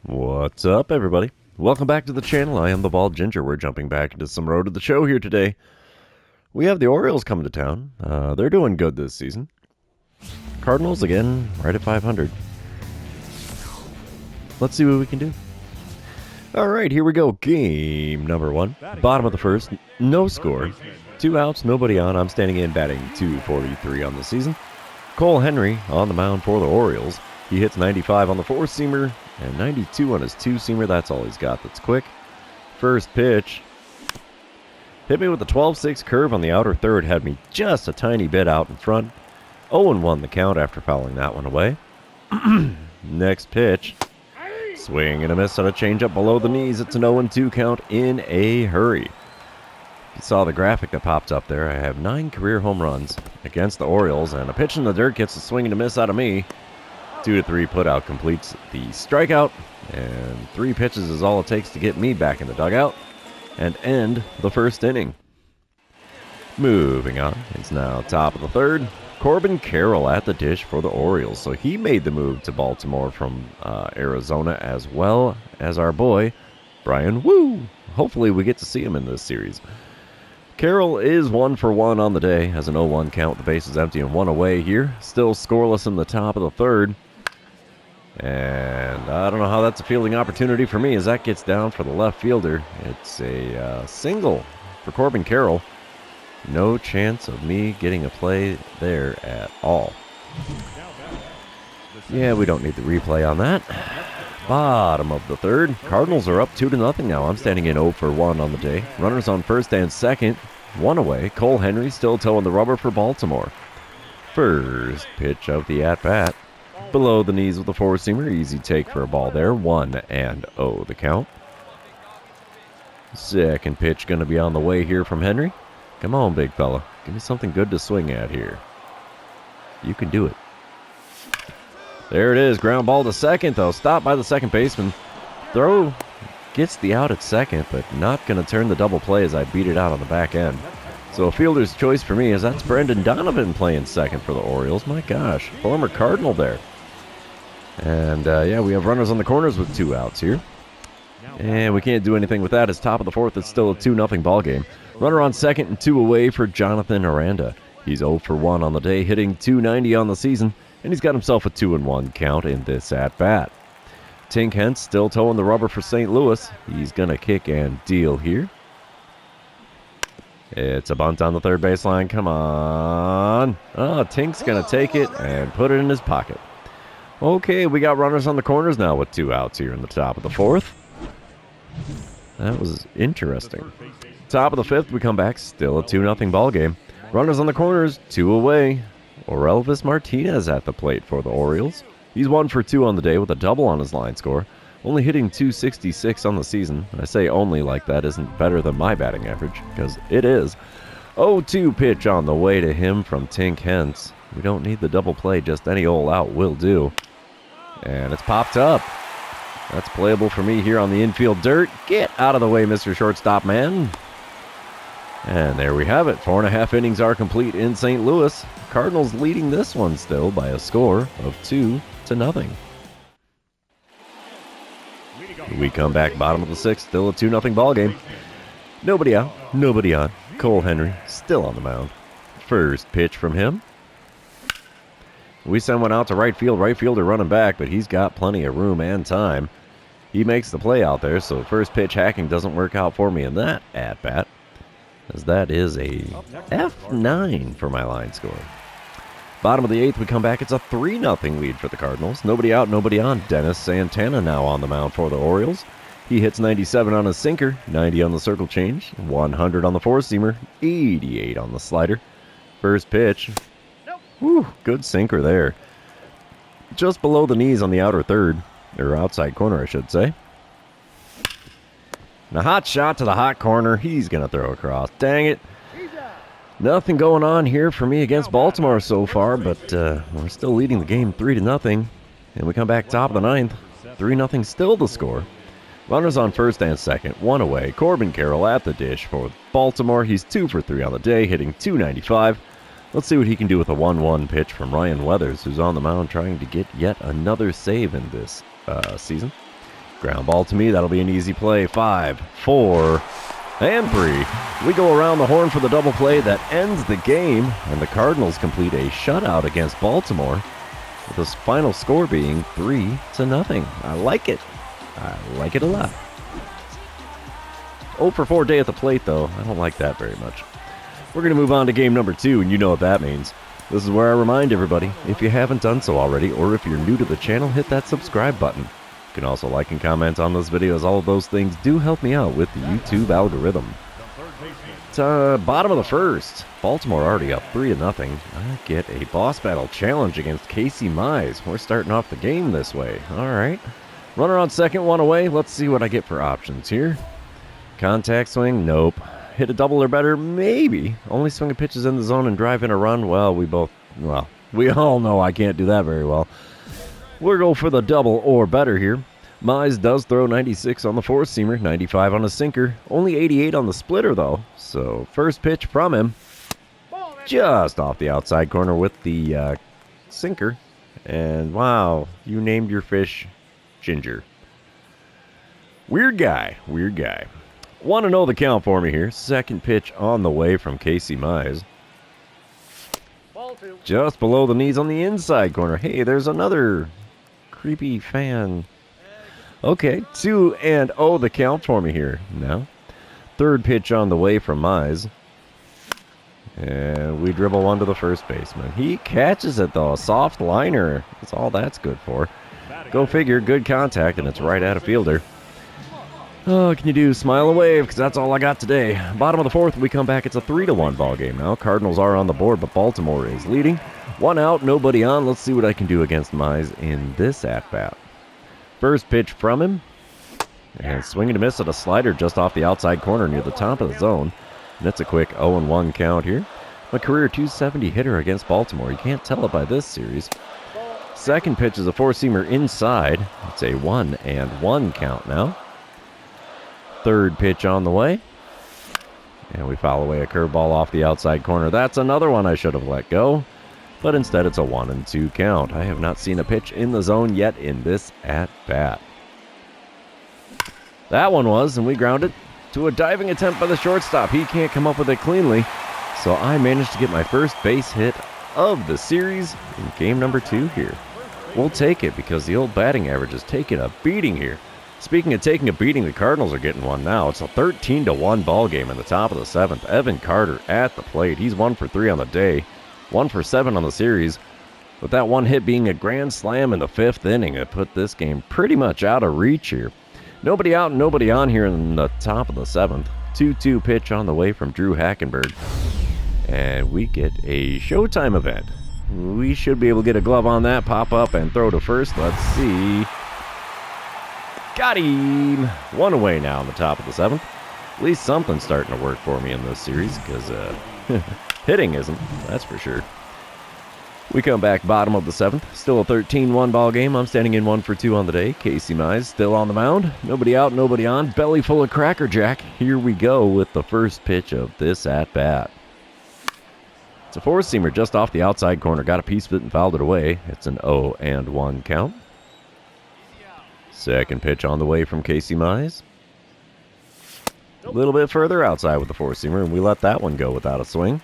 What's up, everybody? Welcome back to the channel. I am the Bald Ginger. We're jumping back into some Road to the Show here today. We have the Orioles coming to town. They're doing good this season. Cardinals, again, right at 500. Let's see what we can do. All right, here we go. Game number one. Bottom of the first. No score. 2 outs, nobody on. I'm standing in batting .243 on the season. Cole Henry on the mound for the Orioles. He hits 95 on the 4-seamer and 92 on his 2-seamer. That's all he's got that's quick. First pitch. Hit me with a 12-6 curve on the outer third. Had me just a tiny bit out in front. 0-1 the count after fouling that one away. Next pitch. Swing and a miss on a changeup below the knees. It's an 0-2 count in a hurry. You saw the graphic that popped up there. I have 9 career home runs against the Orioles, and a pitch in the dirt gets a swing and a miss out of me. 2-3 putout completes the strikeout, and 3 pitches is all it takes to get me back in the dugout and end the first inning. Moving on, it's now top of the third. Corbin Carroll at the dish for the Orioles, so he made the move to Baltimore from Arizona, as well as our boy Brian Woo. Hopefully we get to see him in this series. Carroll is 1 for 1 on the day, has an 0-1 count with the bases empty and 1 away here. Still scoreless in the top of the third. And I don't know how that's a fielding opportunity for me as that gets down for the left fielder. It's a single for Corbin Carroll. No chance of me getting a play there at all. Yeah, we don't need the replay on that. Bottom of the third. Cardinals are up 2-0 now. I'm standing in 0 for 1 on the day. Runners on first and second. 1 away. Cole Henry still toeing the rubber for Baltimore. First pitch of the at-bat. Below the knees with the 4-seamer. Easy take for a ball there. 1-0 the count. Second pitch going to be on the way here from Henry. Come on, big fella. Give me something good to swing at here. You can do it. There it is. Ground ball to second, though. Stopped by the second baseman. Throw gets the out at second, but not going to turn the double play as I beat it out on the back end. So a fielder's choice for me is that's Brendan Donovan playing second for the Orioles. My gosh, former Cardinal there. And, yeah, we have runners on the corners with 2 outs here. And we can't do anything with that as top of the fourth. It's still a 2-0 ball game. Runner on second and 2 away for Jonathan Aranda. He's 0 for 1 on the day, hitting .290 on the season. And he's got himself a 2-1 count in this at-bat. Tink Hence still toeing the rubber for St. Louis. He's going to kick and deal here. It's a bunt on the third baseline. Come on. Oh, Tink's going to take it and put it in his pocket. Okay, we got runners on the corners now with 2 outs here in the top of the fourth. That was interesting. Top of the fifth, we come back. Still a 2-0 ball game. Runners on the corners, 2 away. Orelvis Martinez at the plate for the Orioles. He's 1 for 2 on the day with a double on his line score. Only hitting .266 on the season. I say only like that isn't better than my batting average, because it is. 0-2 pitch on the way to him from Tink Hence. We don't need the double play, just any old out will do. And it's popped up. That's playable for me here on the infield dirt. Get out of the way, Mr. Shortstop Man. And there we have it. 4.5 innings are complete in St. Louis. Cardinals leading this one still by a score of 2-0. We come back bottom of the sixth, still a 2-0 ball game. Nobody out, nobody on. Cole Henry still on the mound. First pitch from him. We send one out to right field. Right fielder running back, but he's got plenty of room and time. He makes the play out there, so first pitch hacking doesn't work out for me in that at-bat, as that is a F9 for my line score. Bottom of the eighth, we come back. It's a 3-0 lead for the Cardinals. Nobody out, nobody on. Dennis Santana now on the mound for the Orioles. He hits 97 on his sinker, 90 on the circle change, 100 on the 4-seamer, 88 on the slider. First pitch. Whew, good sinker there. Just below the knees on the outer third, or outside corner, I should say. And a hot shot to the hot corner. He's going to throw across. Dang it. Nothing going on here for me against Baltimore so far, but we're still leading the game 3-0. And we come back top of the ninth. 3-0 still the score. Runners on first and second, 1 away. Corbin Carroll at the dish for Baltimore. He's 2 for 3 on the day, hitting .295. Let's see what he can do with a 1-1 pitch from Ryan Weathers, who's on the mound trying to get yet another save in this season. Ground ball to me. That'll be an easy play. 5, 4, and 3. We go around the horn for the double play that ends the game, and the Cardinals complete a shutout against Baltimore, with this final score being 3-0. I like it. I like it a lot. 0 for 4 day at the plate, though. I don't like that very much. We're going to move on to game number 2, and you know what that means. This is where I remind everybody, if you haven't done so already, or if you're new to the channel, hit that subscribe button. You can also like and comment on those videos. All of those things do help me out with the YouTube algorithm. It's bottom of the first. Baltimore already up 3-0. I get a boss battle challenge against Casey Mize. We're starting off the game this way. All right. Runner on second, one away. Let's see what I get for options here. Contact swing? Nope. Hit a double or better? Maybe. Only swinging pitches in the zone and drive in a run? Well, we all know I can't do that very well. We'll go for the double or better here. Mize does throw 96 on the four-seamer, 95 on a sinker, only 88 on the splitter, though. So, first pitch from him, just off the outside corner with the sinker. And, wow, you named your fish Ginger. Weird guy, weird guy. Want to know the count for me here. Second pitch on the way from Casey Mize. Just below the knees on the inside corner. Hey, there's another creepy fan. Okay, 2-0 the count for me here now. Third pitch on the way from Mize. And we dribble one to the first baseman. He catches it, though. A soft liner. That's all that's good for. Go figure, good contact, and it's right at a fielder. Oh, can you do smile and wave? Because that's all I got today. Bottom of the fourth, we come back. It's a 3-1 ball game now. Cardinals are on the board, but Baltimore is leading. One out, nobody on. Let's see what I can do against Mize in this at-bat. First pitch from him. And swinging to miss at a slider just off the outside corner near the top of the zone. And it's a quick 0-1 count here. A career 270 hitter against Baltimore. You can't tell it by this series. Second pitch is a four-seamer inside. It's a 1-1 count now. Third pitch on the way. And we foul away a curveball off the outside corner. That's another one I should have let go. But instead it's a 1-2 count. I have not seen a pitch in the zone yet in this at-bat. That one was, and we ground it to a diving attempt by the shortstop. He can't come up with it cleanly. So I managed to get my first base hit of the series in game number 2 here. We'll take it because the old batting average is taking a beating here. Speaking of taking a beating, the Cardinals are getting one now. It's a 13-1 ball game in the top of the 7th. Evan Carter at the plate. He's 1 for 3 on the day, 1 for 7 on the series. With that one hit being a grand slam in the 5th inning, it put this game pretty much out of reach here. Nobody out and nobody on here in the top of the 7th. 2-2 pitch on the way from Drew Hackenberg. And we get a Showtime event. We should be able to get a glove on that, pop up, and throw to first. Let's see. Got him! One away now in the top of the 7th. At least something's starting to work for me in this series, because hitting isn't, that's for sure. We come back bottom of the 7th. Still a 13-1 ball game. I'm standing in 1 for 2 on the day. Casey Mize still on the mound. Nobody out, nobody on. Belly full of Cracker Jack. Here we go with the first pitch of this at-bat. It's a four-seamer just off the outside corner. Got a piece of it and fouled it away. It's an 0-1 count. Second pitch on the way from Casey Mize. A little bit further outside with the four-seamer, and we let that one go without a swing.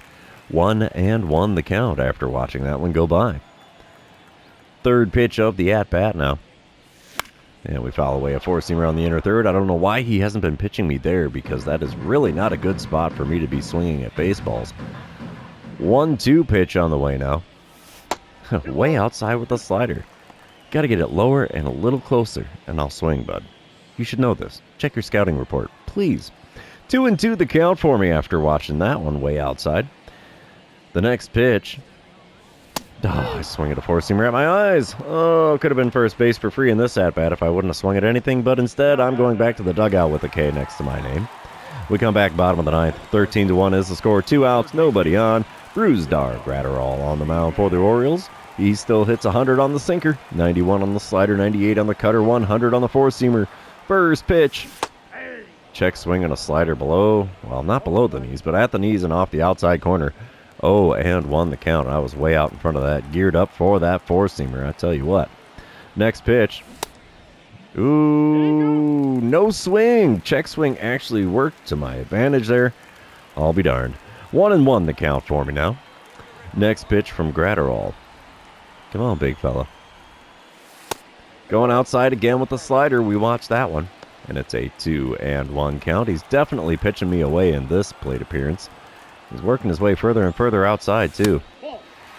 1-1 the count after watching that one go by. Third pitch of the at-bat now. And we foul away a four-seamer on the inner third. I don't know why he hasn't been pitching me there, because that is really not a good spot for me to be swinging at baseballs. 1-2 pitch on the way now. Way outside with the slider. Got to get it lower and a little closer, and I'll swing, bud. You should know this. Check your scouting report, please. 2-2 the count for me after watching that one way outside. The next pitch. Oh, I swing at a four-seamer at my eyes. Oh, could have been first base for free in this at-bat if I wouldn't have swung at anything, but instead I'm going back to the dugout with a K next to my name. We come back bottom of the 9th. 13-1 is the score. 2 outs, nobody on. Brusdar Gratterall on the mound for the Orioles. He still hits 100 on the sinker, 91 on the slider, 98 on the cutter, 100 on the four-seamer. First pitch. Check swing on a slider below, well, not below the knees, but at the knees and off the outside corner. 0-1 the count. I was way out in front of that, geared up for that four-seamer, I tell you what. Next pitch. Ooh, no swing. Check swing actually worked to my advantage there. I'll be darned. 1-1 the count for me now. Next pitch from Gratterall. Come on, big fella. Going outside again with the slider. We watched that one. And it's a 2-1 count. He's definitely pitching me away in this plate appearance. He's working his way further and further outside, too.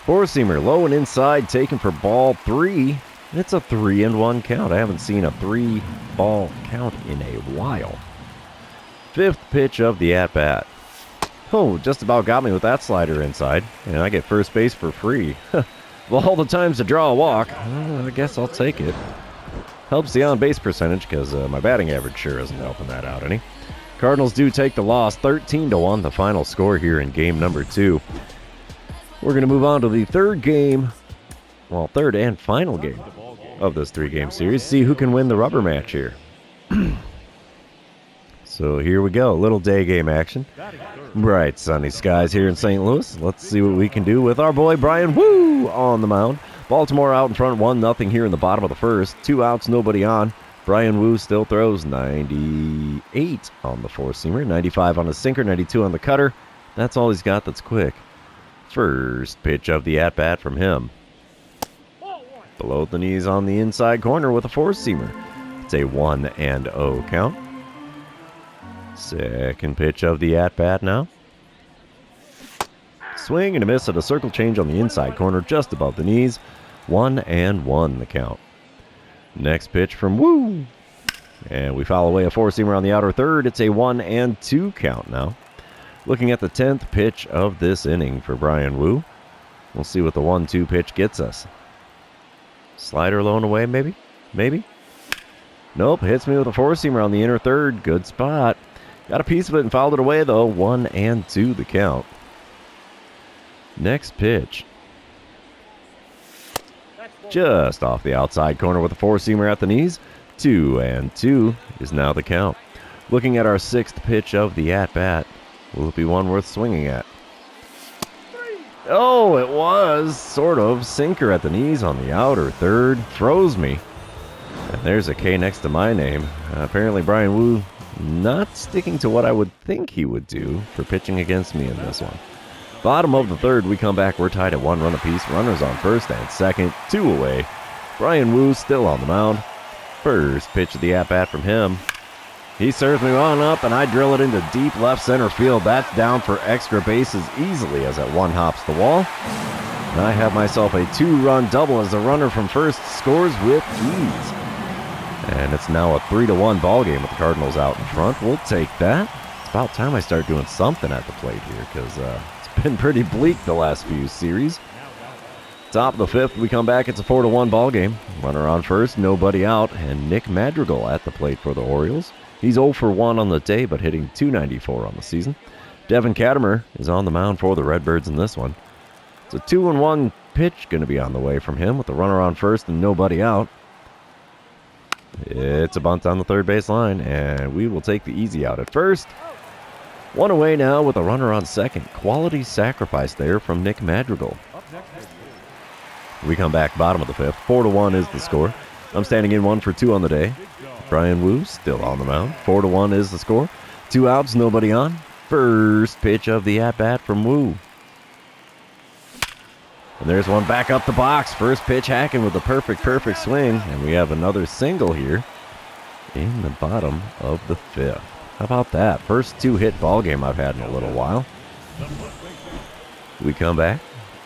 Four-seamer, low and inside, taken for ball 3. And it's a 3-1 count. I haven't seen a 3-ball count in a while. Fifth pitch of the at-bat. Oh, just about got me with that slider inside. And I get first base for free. Of all the times to draw a walk, I guess I'll take it. Helps the on-base percentage because my batting average sure isn't helping that out any. Cardinals do take the loss, 13-1, the final score here in game number 2. We're going to move on to the third and final game of this 3-game series. See who can win the rubber match here. So here we go, little day game action. Bright sunny skies here in St. Louis. Let's see what we can do with our boy Brian Woo on the mound. Baltimore out in front 1-0 here in the bottom of the first. 2 outs, nobody on. Brian Woo still throws 98 on the four-seamer, 95 on his sinker, 92 on the cutter. That's all he's got that's quick. First pitch of the at-bat from him. Below the knees on the inside corner with a four-seamer. It's a 1-0 count. Second pitch of the at-bat now. Swing and a miss at a circle change on the inside corner just above the knees. 1-1 the count. Next pitch from Woo. And we foul away a four-seamer on the outer third. It's a 1-2 count now. Looking at the 10th pitch of this inning for Brian Woo. We'll see what the 1-2 pitch gets us. Slider low and away, maybe? Maybe? Nope, hits me with a four-seamer on the inner third. Good spot. Got a piece of it and fouled it away, though. 1-2 the count. Next pitch. Just off the outside corner with a four-seamer at the knees. 2-2 is now the count. Looking at our 6th pitch of the at-bat. Will it be one worth swinging at? Oh, it was. Sort of. Sinker at the knees on the outer third. Throws me. And there's a K next to my name. Apparently Brian Woo not sticking to what I would think he would do for pitching against me in this one. Bottom of the third, we come back. We're tied at 1 run apiece. Runners on first and second. 2 away. Brian Woo still on the mound. First pitch of the at-bat from him. He serves me on up, and I drill it into deep left center field. That's down for extra bases easily as that one hops the wall. And I have myself a 2-run double as the runner from first scores with ease. And it's now a 3-1 ball game with the Cardinals out in front. We'll take that. It's about time I start doing something at the plate here because it's been pretty bleak the last few series. Top of the 5th, we come back. It's a 4-1 ball game. Runner on first, nobody out, and Nick Madrigal at the plate for the Orioles. He's 0 for 1 on the day, but hitting .294 on the season. Devin Kattemer is on the mound for the Redbirds in this one. It's a 2-1 pitch going to be on the way from him with the runner on first and nobody out. It's a bunt on the third base line, and we will take the easy out at first. 1 away now with a runner on second. Quality sacrifice there from Nick Madrigal. We come back bottom of the 5th. 4-1 is the score. I'm standing in 1 for 2 on the day. Brian Woo still on the mound. 4-1 is the score. 2 outs, nobody on. First pitch of the at-bat from Woo. And there's one back up the box. First pitch hacking with a perfect swing. And we have another single here in the bottom of the 5th. How about that? First 2-hit ball game I've had in a little while. We come back.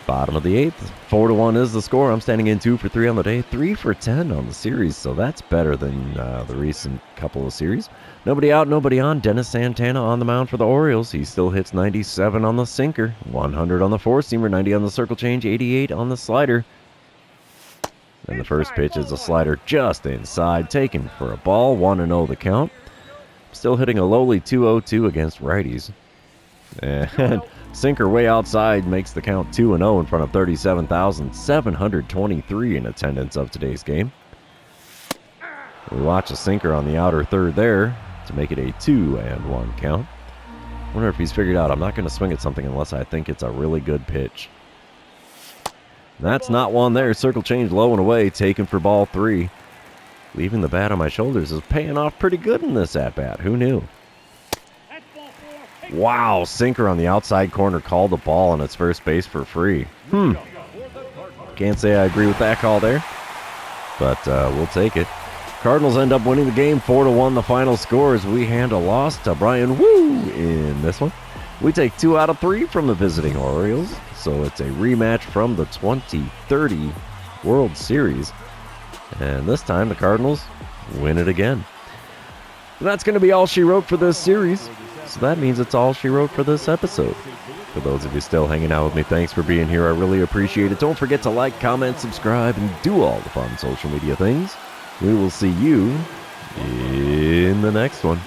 Bottom of the 8th. 4-1 is the score. I'm standing in 2 for 3 on the day. 3 for 10 on the series, so that's better than the recent couple of series. Nobody out, nobody on. Dennis Santana on the mound for the Orioles. He still hits 97 on the sinker, 100 on the four-seamer, 90 on the circle change, 88 on the slider. And the first pitch is a slider just inside, taken for a ball. 1-0 the count. Still hitting a lowly 2-0-2 against righties. And sinker way outside makes the count 2-0 in front of 37,723 in attendance of today's game. We watch a sinker on the outer third there to make it a 2-1 count. Wonder if he's figured out I'm not going to swing at something unless I think it's a really good pitch. That's not one there. Circle change low and away, taken for ball 3. Leaving the bat on my shoulders is paying off pretty good in this at-bat. Who knew? Wow, sinker on the outside corner called the ball on its first base for free. Can't say I agree with that call there, but we'll take it. Cardinals end up winning the game 4-1. The final score as we hand a loss to Brian Woo in this one. We take 2 out of 3 from the visiting Orioles, so it's a rematch from the 2030 World Series. And this time the Cardinals win it again. And that's going to be all she wrote for this series. So that means it's all she wrote for this episode. For those of you still hanging out with me, thanks for being here. I really appreciate it. Don't forget to like, comment, subscribe, and do all the fun social media things. We will see you in the next one.